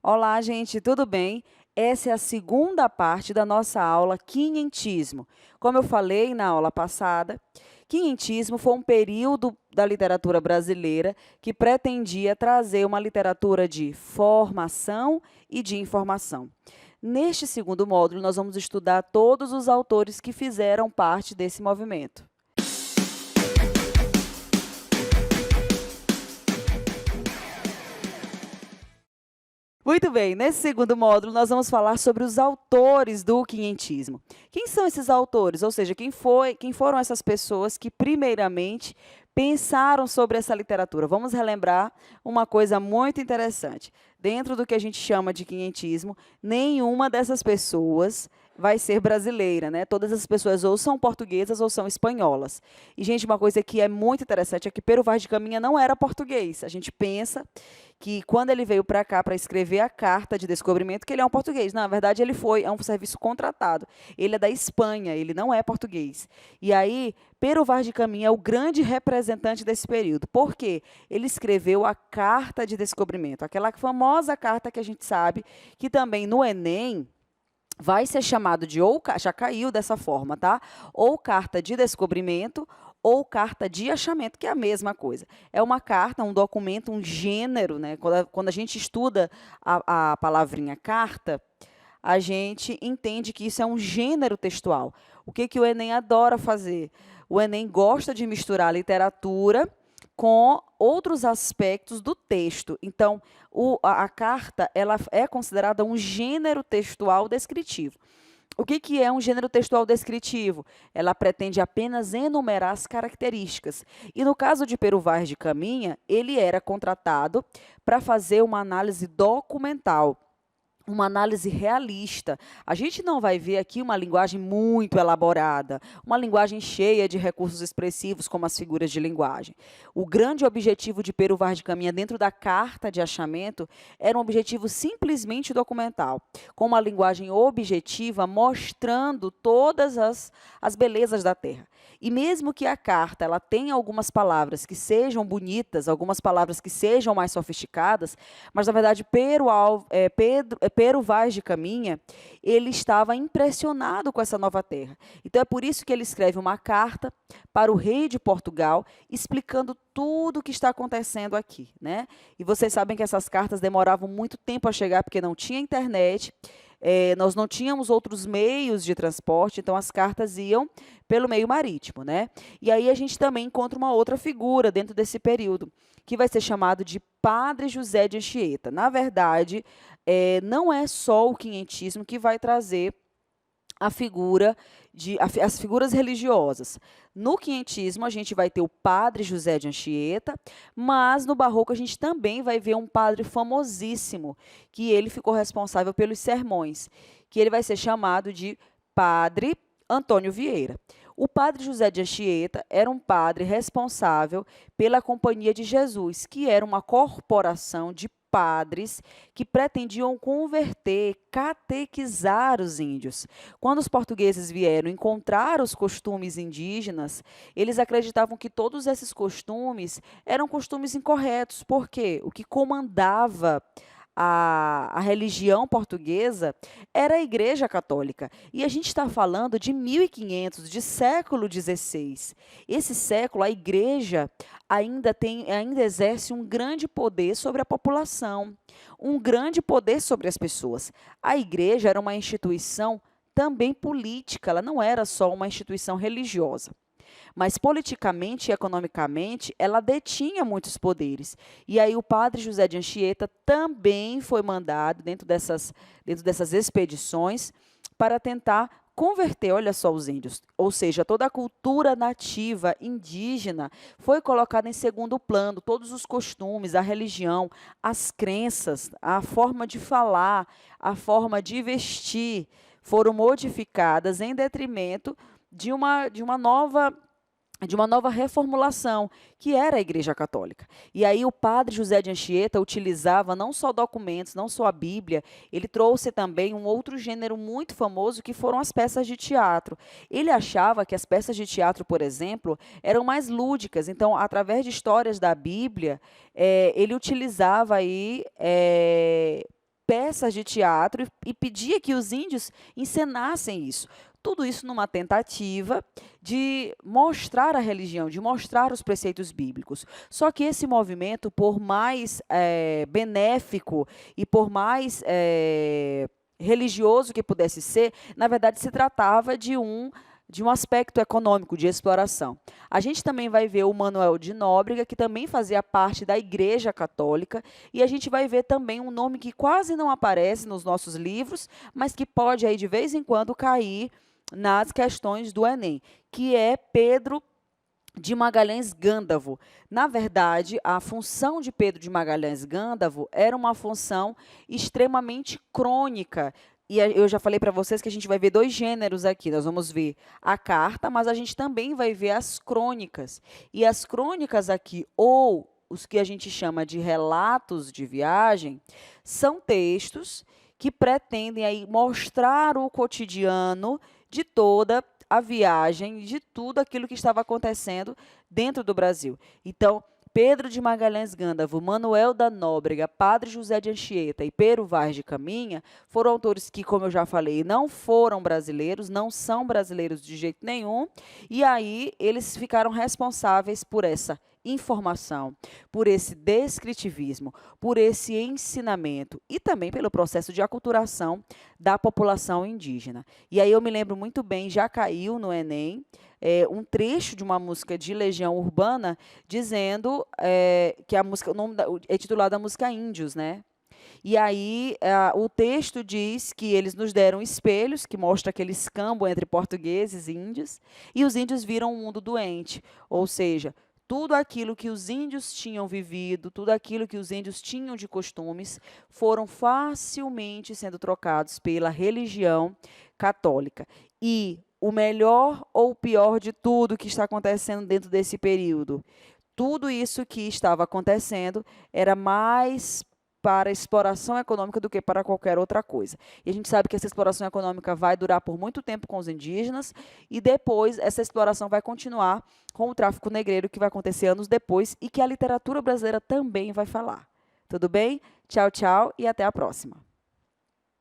Olá, gente, tudo bem? Essa é a segunda parte da nossa aula Quinhentismo. Como eu falei na aula passada, Quinhentismo foi um período da literatura brasileira que pretendia trazer uma literatura de formação e de informação. Neste segundo módulo, nós vamos estudar todos os autores que fizeram parte desse movimento. Muito bem, nesse segundo módulo nós vamos falar sobre os autores do quinhentismo. Quem são esses autores? Ou seja, quem foram essas pessoas que primeiramente pensaram sobre essa literatura? Vamos relembrar uma coisa muito interessante. Dentro do que a gente chama de quinhentismo, nenhuma dessas pessoas vai ser brasileira, né? Todas as pessoas ou são portuguesas ou são espanholas. E, gente, uma coisa que é muito interessante é que Pero Vaz de Caminha não era português. A gente pensa que quando ele veio para cá para escrever a carta de descobrimento, que ele é um português. Na verdade, é um serviço contratado. Ele é da Espanha, ele não é português. E aí, Pero Vaz de Caminha é o grande representante desse período. Por quê? Ele escreveu a carta de descobrimento, aquela famosa carta que a gente sabe que também no Enem vai ser chamado de, já caiu dessa forma, tá? Ou carta de descobrimento ou carta de achamento, que é a mesma coisa. É uma carta, um documento, um gênero, né? Quando a gente estuda a palavrinha carta, a gente entende que isso é um gênero textual. O que o Enem adora fazer? O Enem gosta de misturar literatura com outros aspectos do texto. Então, a carta ela é considerada um gênero textual descritivo. O que é um gênero textual descritivo? Ela pretende apenas enumerar as características. E no caso de Pero Vaz de Caminha, ele era contratado para fazer uma análise documental, uma análise realista. A gente não vai ver aqui uma linguagem muito elaborada, uma linguagem cheia de recursos expressivos, como as figuras de linguagem. O grande objetivo de Pero Vaz de Caminha dentro da carta de achamento era um objetivo simplesmente documental, com uma linguagem objetiva mostrando todas as belezas da Terra. E mesmo que a carta ela tenha algumas palavras que sejam bonitas, algumas palavras que sejam mais sofisticadas, mas, na verdade, Pero Vaz de Caminha, ele estava impressionado com essa nova terra. Então, é por isso que ele escreve uma carta para o rei de Portugal, explicando tudo o que está acontecendo aqui, né? E vocês sabem que essas cartas demoravam muito tempo a chegar, porque não tinha internet, nós não tínhamos outros meios de transporte, então as cartas iam pelo meio marítimo, né? E aí a gente também encontra uma outra figura dentro desse período, que vai ser chamado de Padre José de Anchieta. Na verdade, não é só o quinhentismo que vai trazer as figuras religiosas. No quinhentismo, a gente vai ter o Padre José de Anchieta, mas no Barroco a gente também vai ver um padre famosíssimo, que ele ficou responsável pelos sermões, que ele vai ser chamado de Padre Antônio Vieira. O Padre José de Anchieta era um padre responsável pela Companhia de Jesus, que era uma corporação de padres que pretendiam converter, catequizar os índios. Quando os portugueses vieram encontrar os costumes indígenas, eles acreditavam que todos esses costumes eram costumes incorretos, porque o que comandava a religião portuguesa era a Igreja Católica. E a gente está falando de 1500, de século XVI. Esse século, a Igreja ainda exerce um grande poder sobre a população, um grande poder sobre as pessoas. A Igreja era uma instituição também política, ela não era só uma instituição religiosa. Mas politicamente e economicamente, ela detinha muitos poderes. E aí o padre José de Anchieta também foi mandado dentro dessas expedições para tentar converter, olha só, os índios. Ou seja, toda a cultura nativa indígena foi colocada em segundo plano, todos os costumes, a religião, as crenças, a forma de falar, a forma de vestir, foram modificadas em detrimento de uma nova reformulação, que era a Igreja Católica. E aí o padre José de Anchieta utilizava não só documentos, não só a Bíblia, ele trouxe também um outro gênero muito famoso, que foram as peças de teatro. Ele achava que as peças de teatro, por exemplo, eram mais lúdicas, então, através de histórias da Bíblia, ele utilizava aí peças de teatro e pedia que os índios encenassem isso. Tudo isso numa tentativa de mostrar a religião, de mostrar os preceitos bíblicos. Só que esse movimento, por mais benéfico e por mais religioso que pudesse ser, na verdade se tratava de um aspecto econômico, de exploração. A gente também vai ver o Manuel de Nóbrega, que também fazia parte da Igreja Católica, e a gente vai ver também um nome que quase não aparece nos nossos livros, mas que pode aí de vez em quando cair nas questões do Enem, que é Pedro de Magalhães Gândavo. Na verdade, a função de Pedro de Magalhães Gândavo era uma função extremamente crônica. E eu já falei para vocês que a gente vai ver 2 gêneros aqui. Nós vamos ver a carta, mas a gente também vai ver as crônicas. E as crônicas aqui, ou os que a gente chama de relatos de viagem, são textos que pretendem aí mostrar o cotidiano de toda a viagem, de tudo aquilo que estava acontecendo dentro do Brasil. Então, Pedro de Magalhães Gândavo, Manuel da Nóbrega, Padre José de Anchieta e Pero Vaz de Caminha foram autores que, como eu já falei, não foram brasileiros, não são brasileiros de jeito nenhum, e aí eles ficaram responsáveis por essa informação, por esse descritivismo, por esse ensinamento e também pelo processo de aculturação da população indígena. E aí eu me lembro muito bem, já caiu no Enem, um trecho de uma música de Legião Urbana dizendo que a música, o nome é titulada a música Índios, né? E aí o texto diz que eles nos deram espelhos, que mostra aquele escambo entre portugueses e índios, e os índios viram um mundo doente, ou seja, tudo aquilo que os índios tinham vivido, tudo aquilo que os índios tinham de costumes, foram facilmente sendo trocados pela religião católica. E o melhor ou o pior de tudo que está acontecendo dentro desse período, tudo isso que estava acontecendo era mais para exploração econômica do que para qualquer outra coisa. E a gente sabe que essa exploração econômica vai durar por muito tempo com os indígenas e depois essa exploração vai continuar com o tráfico negreiro, que vai acontecer anos depois e que a literatura brasileira também vai falar. Tudo bem? Tchau, tchau e até a próxima.